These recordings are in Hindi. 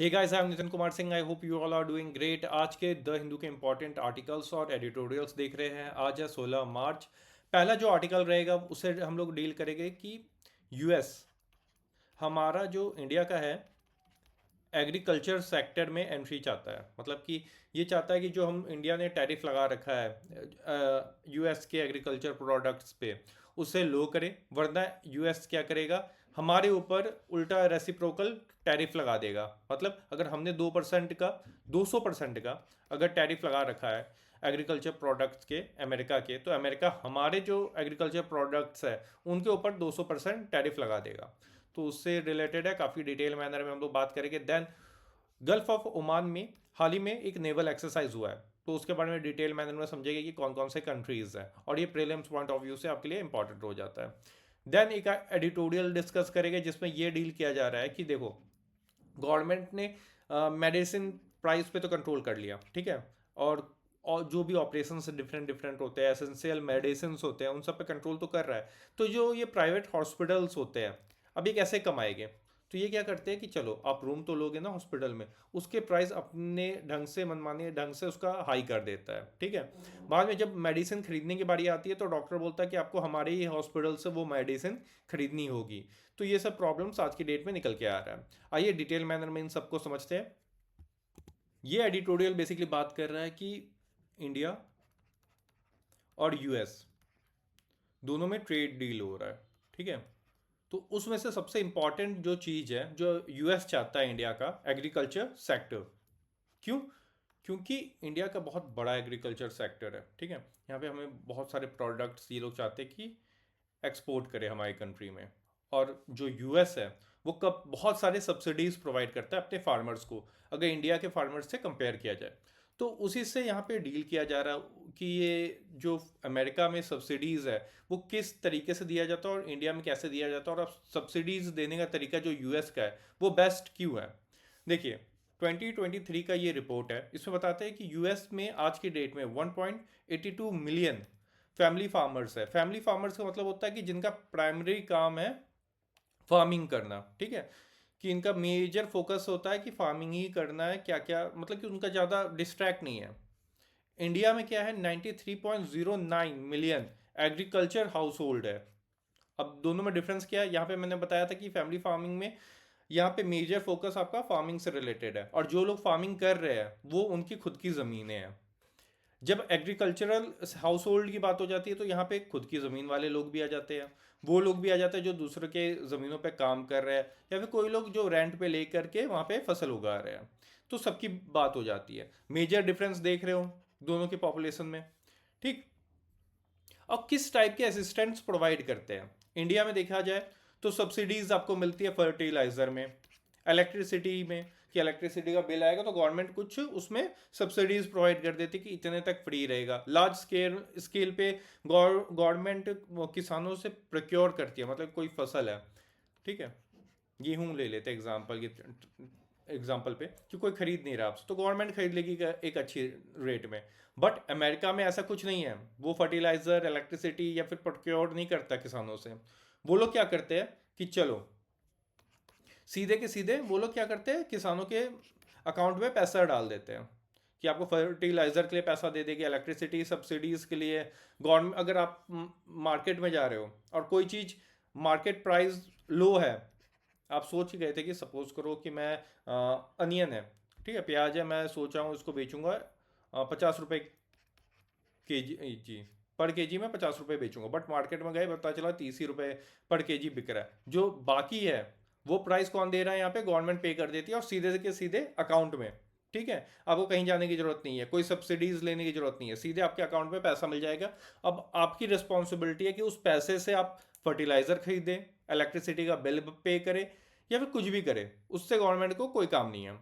Hey guys, I am Nitin Kumar Singh. I hope you all are doing great. आज के द हिंदू के इंपॉर्टेंट आर्टिकल्स और एडिटोरियल्स देख रहे हैं। आज है 16 मार्च। पहला जो आर्टिकल रहेगा उसे हम लोग डील करेंगे कि यूएस, हमारा जो इंडिया का है, एग्रीकल्चर सेक्टर में एंट्री चाहता है। मतलब कि ये चाहता है कि जो हम इंडिया ने टैरिफ लगा रखा है यूएस के एग्रीकल्चर प्रोडक्ट्स पे, उसे लो करे, वरना यूएस क्या करेगा, हमारे ऊपर उल्टा रेसिप्रोकल टैरिफ लगा देगा। मतलब अगर हमने 2% का 200% का अगर टैरिफ लगा रखा है एग्रीकल्चर प्रोडक्ट्स के अमेरिका के, तो अमेरिका हमारे जो एग्रीकल्चर प्रोडक्ट्स है उनके ऊपर 200% टैरिफ लगा देगा। तो उससे रिलेटेड है, काफ़ी डिटेल मैनर में हम लोग बात करेंगे। देन गल्फ ऑफ ओमान में हाल ही में एक नेवल एक्सरसाइज हुआ है, तो उसके बारे में डिटेल मैनर में समझेंगे कि कौन कौन से कंट्रीज हैं, और ये प्रीलिम्स पॉइंट ऑफ व्यू से आपके लिए इंपॉर्टेंट हो जाता है। देन एक एडिटोरियल डिस्कस करेंगे जिसमें ये डील किया जा रहा है कि देखो, गवर्नमेंट ने मेडिसिन प्राइस पे तो कंट्रोल कर लिया, ठीक है, और जो भी ऑपरेशन डिफरेंट डिफरेंट होते हैं, एसेंशियल मेडिसिन होते हैं, उन सब पे कंट्रोल तो कर रहा है। तो जो ये प्राइवेट हॉस्पिटल्स होते हैं, अब ये कैसे कमाएंगे? तो ये क्या करते हैं कि चलो आप रूम तो लोगे ना हॉस्पिटल में, उसके प्राइस अपने ढंग से, मनमाने ढंग से उसका हाई कर देता है, ठीक है। बाद में जब मेडिसिन खरीदने की बारी आती है तो डॉक्टर बोलता है कि आपको हमारे ही हॉस्पिटल से वो मेडिसिन खरीदनी होगी। तो ये सब प्रॉब्लम्स आज की डेट में निकल के आ रहा है। आइए डिटेल मैनर में इन सबको समझते हैं। ये एडिटोरियल बेसिकली बात कर रहा है कि इंडिया और यूएस दोनों में ट्रेड डील हो रहा है, ठीक है। तो उसमें से सबसे इंपॉर्टेंट जो चीज़ है जो यूएस चाहता है इंडिया का, एग्रीकल्चर सेक्टर। क्यों? क्योंकि इंडिया का बहुत बड़ा एग्रीकल्चर सेक्टर है, ठीक है। यहाँ पे हमें बहुत सारे प्रोडक्ट्स ये लोग चाहते हैं कि एक्सपोर्ट करे हमारी कंट्री में। और जो यूएस है वो कब बहुत सारे सब्सिडीज प्रोवाइड करता है अपने फार्मर्स को, अगर इंडिया के फार्मर्स से कंपेयर किया जाए। तो उसी से यहाँ पे डील किया जा रहा है कि ये जो अमेरिका में सब्सिडीज़ है वो किस तरीके से दिया जाता है और इंडिया में कैसे दिया जाता है, और अब सब्सिडीज़ देने का तरीका जो यूएस का है वो बेस्ट क्यों है। देखिए, 2023 का ये रिपोर्ट है, इसमें बताते हैं कि यूएस में आज की डेट में 1.82 मिलियन फैमिली फार्मर्स है। फैमिली फार्मर्स का मतलब होता है कि जिनका प्राइमरी काम है फार्मिंग करना, ठीक है, कि इनका मेजर फोकस होता है कि फार्मिंग ही करना है, क्या क्या, मतलब कि उनका ज़्यादा डिस्ट्रैक्ट नहीं है। इंडिया में क्या है, 93.09 मिलियन एग्रीकल्चर हाउस होल्ड है। अब दोनों में डिफरेंस क्या है? यहाँ पे मैंने बताया था कि फैमिली फार्मिंग में यहाँ पे मेजर फोकस आपका फार्मिंग से रिलेटेड है, और जो लोग फार्मिंग कर रहे हैं वो उनकी खुद की ज़मीनें हैं। जब एग्रीकल्चरल हाउस होल्ड की बात हो जाती है तो यहाँ पे खुद की ज़मीन वाले लोग भी आ जाते हैं, वो लोग भी आ जाते हैं जो दूसरे के ज़मीनों पे काम कर रहे हैं, या फिर कोई लोग जो रेंट पे ले करके वहाँ पे फसल उगा रहे हैं। तो सबकी बात हो जाती है। मेजर डिफरेंस देख रहे हो दोनों की पॉपुलेशन में, ठीक। और किस टाइप के असिस्टेंट्स प्रोवाइड करते हैं इंडिया में देखा जाए तो सब्सिडीज आपको मिलती है फर्टिलाइजर में, इलेक्ट्रिसिटी में, कि इलेक्ट्रिसिटी का बिल आएगा तो गवर्नमेंट कुछ उसमें सब्सिडीज प्रोवाइड कर देती है कि इतने तक फ्री रहेगा। लार्ज स्केल स्केल पे गवर्नमेंट किसानों से प्रोक्योर करती है, मतलब कोई फसल है, ठीक है, गेहूं ले लेते एग्जाम्पल पे, कि कोई खरीद नहीं रहा आपसे तो गवर्नमेंट खरीद लेगी एक अच्छी रेट में। बट अमेरिका में ऐसा कुछ नहीं है, वो फर्टिलाइजर, इलेक्ट्रिसिटी या फिर प्रोक्योर नहीं करता किसानों से। वो लोग क्या करते हैं कि चलो सीधे के सीधे वो लोग क्या करते हैं, किसानों के अकाउंट में पैसा डाल देते हैं कि आपको फर्टिलाइजर के लिए पैसा दे देगी, इलेक्ट्रिसिटी सब्सिडीज के लिए। गवर्नमेंट, अगर आप मार्केट में जा रहे हो और कोई चीज़ मार्केट प्राइस लो है, आप सोच के गए थे कि सपोज करो कि मैं अनियन है, ठीक है, प्याज है, मैं सोच रहा हूँ उसको बेचूंगा 50 रुपये के जी, पर के जी में 50 रुपये बेचूंगा, बट मार्केट में गए पता चला 30 ही रुपये पर के जी बिक रहा है। जो बाकी है वो प्राइस कौन दे रहा है? यहाँ पे गवर्नमेंट पे कर देती है, और सीधे के सीधे अकाउंट में, ठीक है। आपको कहीं जाने की जरूरत नहीं है, कोई सब्सिडीज लेने की जरूरत नहीं है, सीधे आपके अकाउंट में पैसा मिल जाएगा। अब आपकी रिस्पॉन्सिबिलिटी है कि उस पैसे से आप फर्टिलाइजर खरीदें, इलेक्ट्रिसिटी का बिल पे करें, या फिर कुछ भी करें, उससे गवर्नमेंट को कोई काम नहीं है।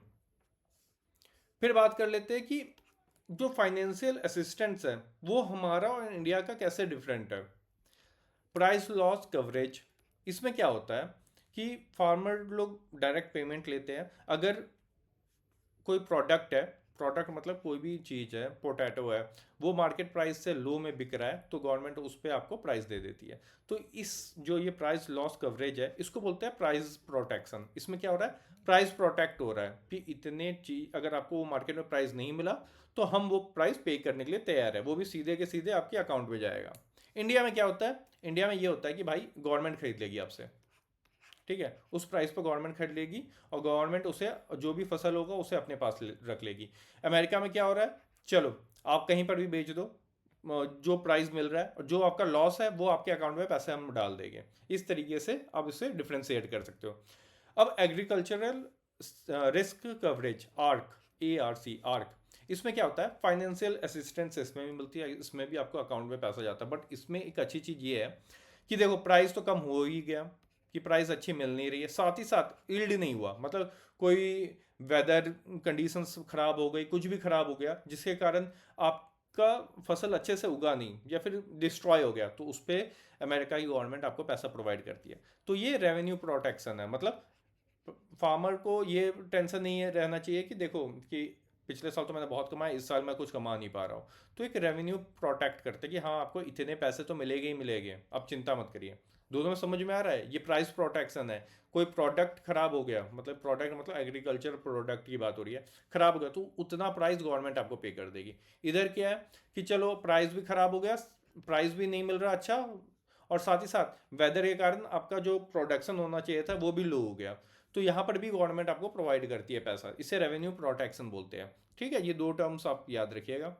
फिर बात कर लेते हैं कि जो फाइनेंशियल असिस्टेंस है वो हमारा और इंडिया का कैसे डिफरेंट है। प्राइस लॉस कवरेज, इसमें क्या होता है कि फार्मर लोग डायरेक्ट पेमेंट लेते हैं। अगर कोई प्रोडक्ट है, प्रोडक्ट मतलब कोई भी चीज़ है, पोटैटो है, वो मार्केट प्राइस से लो में बिक रहा है तो गवर्नमेंट उस पर आपको प्राइस दे देती है। तो इस जो ये प्राइस लॉस कवरेज है इसको बोलते हैं प्राइस प्रोटेक्शन। इसमें क्या हो रहा है, प्राइस प्रोटेक्ट हो रहा है कि इतने चीज अगर आपको वो मार्केट में प्राइस नहीं मिला तो हम वो प्राइस पे करने के लिए तैयार है, वो भी सीधे के सीधे आपके अकाउंट में जाएगा। इंडिया में क्या होता है, इंडिया में ये होता है कि भाई गवर्नमेंट खरीद लेगी आपसे, ठीक है, उस प्राइस पर गवर्नमेंट खरीद लेगी और गवर्नमेंट उसे जो भी फसल होगा उसे अपने पास रख लेगी। अमेरिका में क्या हो रहा है, चलो आप कहीं पर भी बेच दो, जो प्राइस मिल रहा है और जो आपका लॉस है वो आपके अकाउंट में पैसे हम डाल देंगे। इस तरीके से आप इसे डिफ्रेंशिएट कर सकते हो। अब agricultural risk coverage arc, ARC, इसमें क्या होता है, फाइनेंशियल असिस्टेंस इसमें भी मिलती है, इसमें भी आपको अकाउंट में पैसा जाता है। बट इसमें एक अच्छी चीज़ ये है कि देखो प्राइस तो कम हो ही गया, कि प्राइस अच्छी मिल नहीं रही है, साथ ही साथ ईल्ड नहीं हुआ, मतलब कोई वेदर कंडीशंस खराब हो गई, कुछ भी खराब हो गया जिसके कारण आपका फसल अच्छे से उगा नहीं या फिर डिस्ट्रॉय हो गया, तो उस पर अमेरिका की गवर्नमेंट आपको पैसा प्रोवाइड करती है। तो ये रेवेन्यू प्रोटेक्शन है, मतलब फार्मर को ये टेंशन नहीं है रहना चाहिए कि देखो कि पिछले साल तो मैंने बहुत कमाया, इस साल मैं कुछ कमा नहीं पा रहा हूँ। तो एक रेवेन्यू प्रोटेक्ट करते कि हाँ आपको इतने पैसे तो मिलेंगे ही मिलेंगे, आप चिंता मत करिए। दोनों में समझ में आ रहा है, ये प्राइस प्रोटेक्शन है। कोई प्रोडक्ट खराब हो गया, मतलब प्रोडक्ट मतलब एग्रीकल्चर प्रोडक्ट की बात हो रही है, खराब हो गया तो उतना प्राइस गवर्नमेंट आपको पे कर देगी। इधर क्या है कि चलो प्राइस भी खराब हो गया, प्राइस भी नहीं मिल रहा अच्छा, और साथ ही साथ वेदर के कारण आपका जो प्रोडक्शन होना चाहिए था वो भी लो हो गया, तो यहाँ पर भी गवर्नमेंट आपको प्रोवाइड करती है पैसा, इसे रेवेन्यू प्रोटेक्शन बोलते हैं। ठीक है, ये दो टर्म्स आप याद रखिएगा।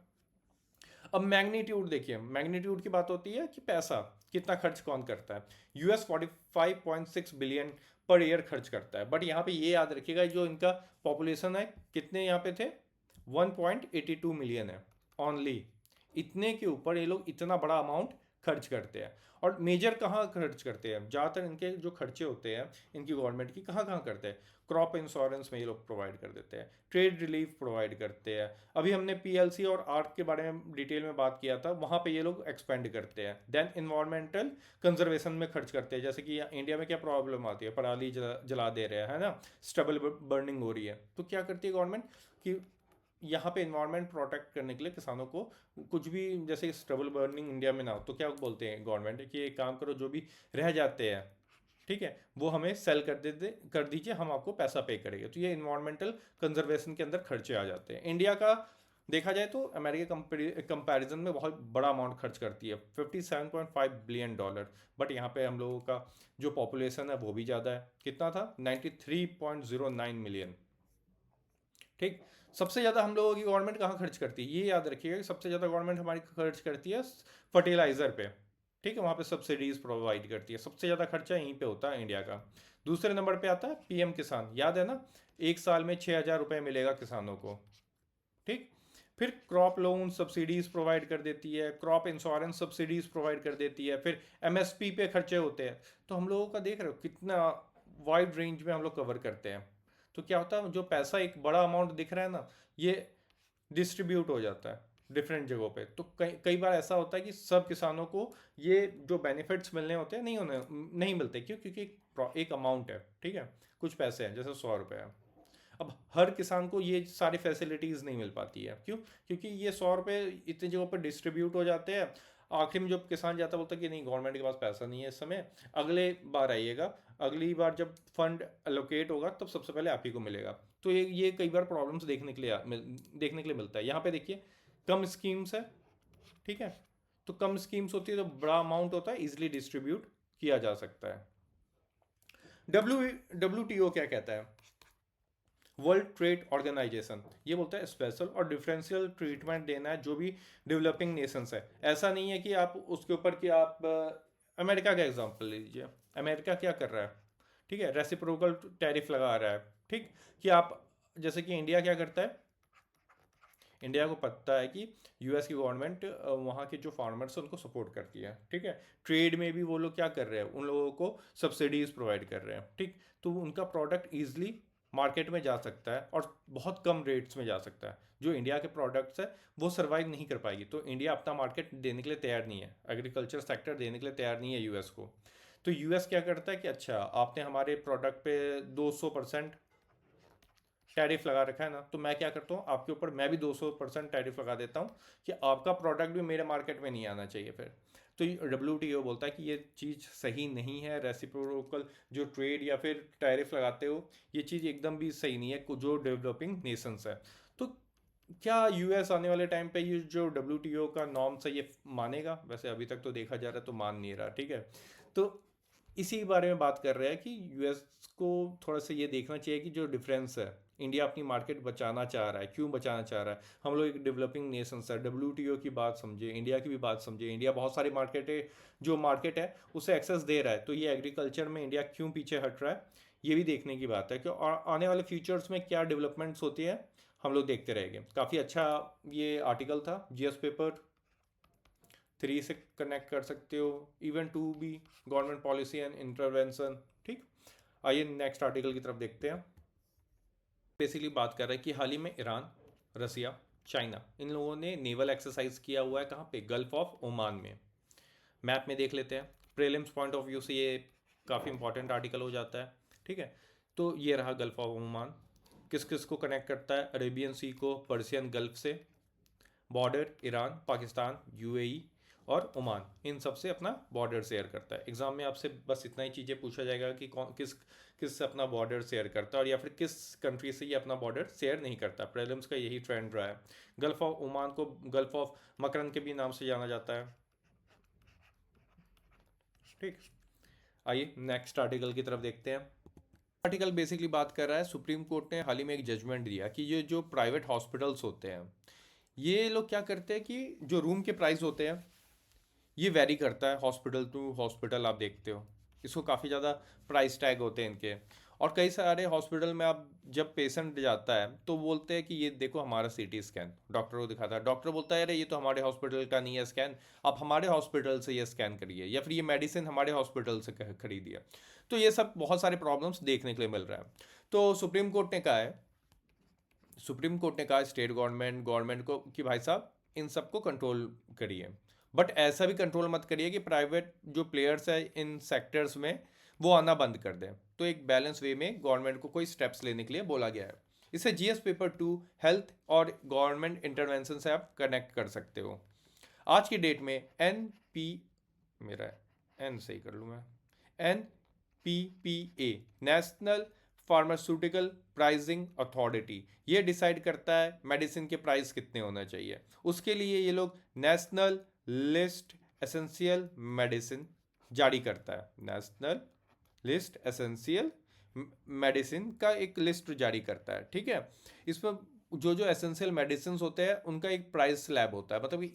अब मैग्नीट्यूड देखिए, मैग्नीट्यूड की बात होती है कि पैसा कितना खर्च कौन करता है। US 45.6 बिलियन पर ईयर खर्च करता है, बट यहाँ पे ये याद रखिएगा जो इनका पॉपुलेशन है कितने यहाँ पे थे, 1.82 मिलियन है ओनली। इतने के ऊपर ये लोग इतना बड़ा अमाउंट खर्च करते हैं। और मेजर कहाँ खर्च करते हैं, ज़्यादातर इनके जो खर्चे होते हैं इनकी गवर्नमेंट की कहाँ कहाँ करते हैं, क्रॉप इंश्योरेंस में ये लोग प्रोवाइड कर देते हैं, ट्रेड रिलीफ प्रोवाइड करते हैं, अभी हमने PLC और आर्क के बारे में डिटेल में बात किया था, वहाँ पे ये लोग एक्सपेंड करते हैं। देन इन्वायरमेंटल कंजर्वेशन में खर्च करते हैं, जैसे कि इंडिया में क्या प्रॉब्लम आती है, पराली जला दे रहे हैं है ना, स्टबल बर्निंग हो रही है, तो क्या करती है गवर्नमेंट कि यहाँ पे इन्वायरमेंट प्रोटेक्ट करने के लिए किसानों को कुछ भी, जैसे स्टबल बर्निंग इंडिया में ना हो, तो क्या बोलते हैं गवर्नमेंट कि एक काम करो, जो भी रह जाते हैं ठीक है वो हमें सेल कर दीजिए, हम आपको पैसा पे करेंगे। तो ये इन्वायरमेंटल कंजर्वेशन के अंदर खर्चे आ जाते हैं। इंडिया का देखा जाए तो अमेरिका कंपैरिजन में बहुत बड़ा अमाउंट खर्च करती है, $57.5 बिलियन, बट यहाँ पे हम लोगों का जो पॉपुलेशन है वो भी ज़्यादा है, कितना था 93.09 मिलियन। ठीक, सबसे ज़्यादा हम लोगों की गवर्नमेंट कहाँ खर्च करती है, ये याद रखिएगा कि सबसे ज़्यादा गवर्नमेंट हमारी खर्च करती है फर्टिलाइज़र पे, ठीक है, वहाँ पे सब्सिडीज़ प्रोवाइड करती है, सबसे ज़्यादा खर्चा यहीं पे होता है इंडिया का। दूसरे नंबर पे आता है PM किसान, याद है ना, एक साल में 6,000 रुपये मिलेगा किसानों को। ठीक, फिर क्रॉप लोन सब्सिडीज़ प्रोवाइड कर देती है, क्रॉप इंश्योरेंस सब्सिडीज़ प्रोवाइड कर देती है, फिर MSP पे खर्चे होते हैं। तो हम लोगों का देख रहे हो कितना वाइड रेंज में हम लोग कवर करते हैं। तो क्या होता है, जो पैसा एक बड़ा अमाउंट दिख रहा है ना, ये डिस्ट्रीब्यूट हो जाता है डिफरेंट जगहों पे। तो कई कई बार ऐसा होता है कि सब किसानों को ये जो बेनिफिट्स मिलने होते हैं नहीं मिलते, क्यों, क्योंकि एक अमाउंट है, ठीक है, कुछ पैसे हैं जैसे 100 रुपये है। अब हर किसान को ये सारी फैसिलिटीज़ नहीं मिल पाती है, क्यों, क्योंकि ये 100 रुपये इतनी जगहों पर डिस्ट्रीब्यूट हो जाते हैं। आखिर में जब किसान जाता बोलता है कि नहीं गवर्नमेंट के पास पैसा नहीं है इस समय, अगले बार आइएगा, अगली बार जब फंड एलोकेट होगा तब सबसे पहले आप ही को मिलेगा। तो ये कई बार प्रॉब्लम्स देखने के लिए मिलता है। यहाँ पे देखिए कम स्कीम्स है, ठीक है, तो कम स्कीम्स होती है तो बड़ा अमाउंट होता है, इजिली डिस्ट्रीब्यूट किया जा सकता है। WTO क्या कहता है, वर्ल्ड ट्रेड ऑर्गेनाइजेशन, ये बोलता है स्पेशल और डिफरेंशियल ट्रीटमेंट देना है जो भी डेवलपिंग नेशंस है। ऐसा नहीं है कि आप उसके ऊपर कि आप अमेरिका का एग्जांपल लीजिए, अमेरिका क्या कर रहा है, ठीक है, रेसिप्रोकल टैरिफ लगा रहा है, ठीक, कि आप जैसे कि इंडिया क्या करता है, इंडिया को पता है कि US की गवर्नमेंट वहाँ के जो फार्मर्स हैं उनको सपोर्ट करती है, ठीक है, ट्रेड में भी वो लोग क्या कर रहे हैं, उन लोगों को सब्सिडीज प्रोवाइड कर रहे हैं, ठीक, तो उनका प्रोडक्ट ईजिली मार्केट में जा सकता है और बहुत कम रेट्स में जा सकता है। जो इंडिया के प्रोडक्ट्स है वो सर्वाइव नहीं कर पाएगी, तो इंडिया अपना मार्केट देने के लिए तैयार नहीं है, एग्रीकल्चर सेक्टर देने के लिए तैयार नहीं है US को। तो US क्या करता है कि अच्छा आपने हमारे प्रोडक्ट पे 200% टैरिफ लगा रखा है ना, तो मैं क्या करता हूँ आपके ऊपर मैं भी 200% टैरिफ लगा देता हूँ कि आपका प्रोडक्ट भी मेरे मार्केट में नहीं आना चाहिए फिर। तो WTO बोलता है कि ये चीज़ सही नहीं है, रेसिप्रोकल जो ट्रेड या फिर टैरिफ लगाते हो ये चीज़ एकदम भी सही नहीं है जो डेवलपिंग नेशंस है। तो क्या यूएस आने वाले टाइम पे ये जो WTO का नॉर्म्स है ये मानेगा? वैसे अभी तक तो देखा जा रहा है तो मान नहीं रहा, ठीक है। तो इसी के बारे में बात कर रहे हैं कि यूएस को थोड़ा सा ये देखना चाहिए कि जो डिफरेंस है, इंडिया अपनी मार्केट बचाना चाह रहा है, क्यों बचाना चाह रहा है? हम लोग एक डेवलपिंग नेशन है, WTO की बात समझे, इंडिया की भी बात समझे। इंडिया बहुत सारी मार्केट है, जो मार्केट है उसे एक्सेस दे रहा है, तो ये एग्रीकल्चर में इंडिया क्यों पीछे हट रहा है, ये भी देखने की बात है कि आने वाले फ्यूचर्स में क्या डेवलपमेंट्स होती है हम लोग देखते रहेंगे। काफ़ी अच्छा ये आर्टिकल था, GS पेपर 3 से कनेक्ट कर सकते हो, इवन 2 भी, गवर्नमेंट पॉलिसी एंड इंटरवेंशन। ठीक, आइए नेक्स्ट आर्टिकल की तरफ देखते हैं। बेसिकली बात कर रहे हैं कि हाल ही में ईरान, रसिया, चाइना, इन लोगों ने नेवल एक्सरसाइज किया हुआ है। कहाँ पे? गल्फ ऑफ ओमान में। मैप में देख लेते हैं, प्रीलिम्स पॉइंट ऑफ व्यू से ये काफ़ी इंपॉर्टेंट आर्टिकल हो जाता है। ठीक है, तो ये रहा गल्फ ऑफ ओमान। किस किस को कनेक्ट करता है? अरेबियन सी को पर्शियन गल्फ से, बॉर्डर ईरान, पाकिस्तान, UAE और ओमान, इन सब से अपना बॉर्डर शेयर करता है। एग्जाम में आपसे बस इतना ही चीज़ें पूछा जाएगा कि कौन किस किस से अपना बॉर्डर शेयर करता है और या फिर किस कंट्री से ये अपना बॉर्डर शेयर नहीं करता। प्रीलिम्स का यही ट्रेंड रहा है। गल्फ ऑफ ओमान को गल्फ ऑफ मकरन के भी नाम से जाना जाता है। ठीक, आइए नेक्स्ट आर्टिकल की तरफ देखते हैं। आर्टिकल बेसिकली बात कर रहा है, सुप्रीम कोर्ट ने हाल ही में एक जजमेंट दिया कि ये जो प्राइवेट हॉस्पिटल्स होते हैं, ये लोग क्या करते हैं कि जो रूम के प्राइस होते हैं ये वेरी करता है हॉस्पिटल टू हॉस्पिटल। आप देखते हो इसको काफ़ी ज़्यादा प्राइस टैग होते हैं इनके। और कई सारे हॉस्पिटल में आप जब पेशेंट जाता है तो बोलते हैं कि ये देखो हमारा CT स्कैन, डॉक्टर को दिखाता है, डॉक्टर बोलता है अरे ये तो हमारे हॉस्पिटल का नहीं है स्कैन, आप हमारे हॉस्पिटल से ये स्कैन करिए, या फिर ये मेडिसिन हमारे हॉस्पिटल से खरीदिए। तो ये सब बहुत सारे प्रॉब्लम्स देखने के लिए मिल रहा है। तो सुप्रीम कोर्ट ने कहा स्टेट गवर्नमेंट को कि भाई साहब इन सबको कंट्रोल करिए, बट ऐसा भी कंट्रोल मत करिए कि प्राइवेट जो प्लेयर्स है इन सेक्टर्स में वो आना बंद कर दें। तो एक बैलेंस वे में गवर्नमेंट को कोई स्टेप्स लेने के लिए बोला गया है। इसे GS पेपर 2 हेल्थ और गवर्नमेंट इंटरवेंशन से आप कनेक्ट कर सकते हो। आज की डेट में NP, मेरा एन सही कर लूँ मैं, NPPA, national pharmaceutical pricing authority, ये डिसाइड करता है मेडिसिन के प्राइस कितने होना चाहिए। उसके लिए ये लोग नेशनल लिस्ट एसेंशियल मेडिसिन जारी करता है। नेशनल लिस्ट एसेंशियल मेडिसिन का एक लिस्ट जारी करता है। ठीक है, इसमें जो जो एसेंशियल मेडिसिन होते हैं उनका एक प्राइस स्लैब होता है। मतलब कि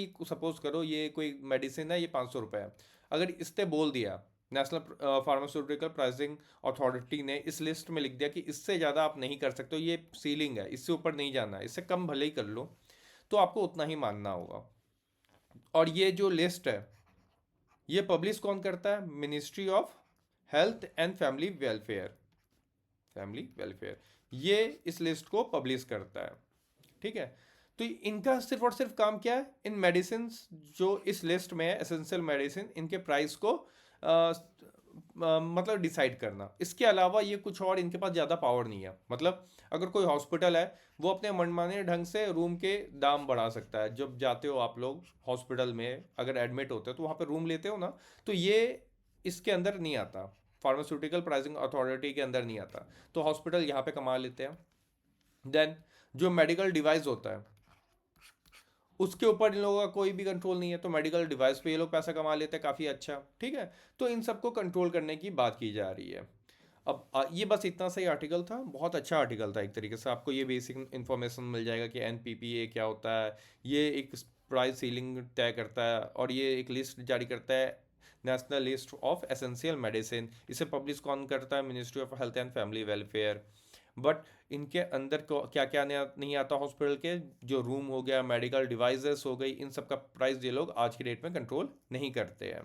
कि सपोज करो ये कोई मेडिसिन है, ये 500 रुपये है। अगर इसने बोल दिया, नेशनल फार्मास्यूटिकल प्राइसिंग अथॉरिटी ने इस लिस्ट में लिख दिया कि इससे ज़्यादा आप नहीं कर सकते हो, ये सीलिंग है, इससे ऊपर नहीं जाना है, इससे कम भले ही कर लो, तो आपको उतना ही मानना होगा। और ये जो लिस्ट है ये पब्लिश कौन करता है? Ministry of health and family welfare ये इस लिस्ट को पब्लिश करता है। ठीक है, तो इनका सिर्फ और सिर्फ काम क्या है? इन मेडिसिन जो इस लिस्ट में है एसेंशियल मेडिसिन, इनके प्राइस को मतलब डिसाइड करना। इसके अलावा ये कुछ और इनके पास ज़्यादा पावर नहीं है। मतलब अगर कोई हॉस्पिटल है वो अपने मनमाने ढंग से रूम के दाम बढ़ा सकता है। जब जाते हो आप लोग हॉस्पिटल में, अगर एडमिट होते हो तो वहाँ पे रूम लेते हो ना, तो ये इसके अंदर नहीं आता, फार्मास्यूटिकल प्राइसिंग अथॉरिटी के अंदर नहीं आता। तो हॉस्पिटल यहाँ पे कमा लेते हैं। देन जो मेडिकल डिवाइस होता है उसके ऊपर इन लोगों का कोई भी कंट्रोल नहीं है, तो मेडिकल डिवाइस पे ये लोग पैसा कमा लेते हैं काफ़ी अच्छा। ठीक है, तो इन सबको कंट्रोल करने की बात की जा रही है। अब ये बस इतना सही आर्टिकल था, बहुत अच्छा आर्टिकल था। एक तरीके से आपको ये बेसिक इन्फॉर्मेशन मिल जाएगा कि NPPA क्या होता है। ये एक प्राइस सीलिंग तय करता है और ये एक लिस्ट जारी करता है, national list of essential medicine. इसे पब्लिश कौन करता है? Ministry of health and family welfare. But इनके अंदर को क्या क्या नहीं आता हॉस्पिटल के, जो रूम हो गया, मेडिकल डिवाइसेस हो गई, इन सब का प्राइस ये लोग आज की डेट में कंट्रोल नहीं करते हैं।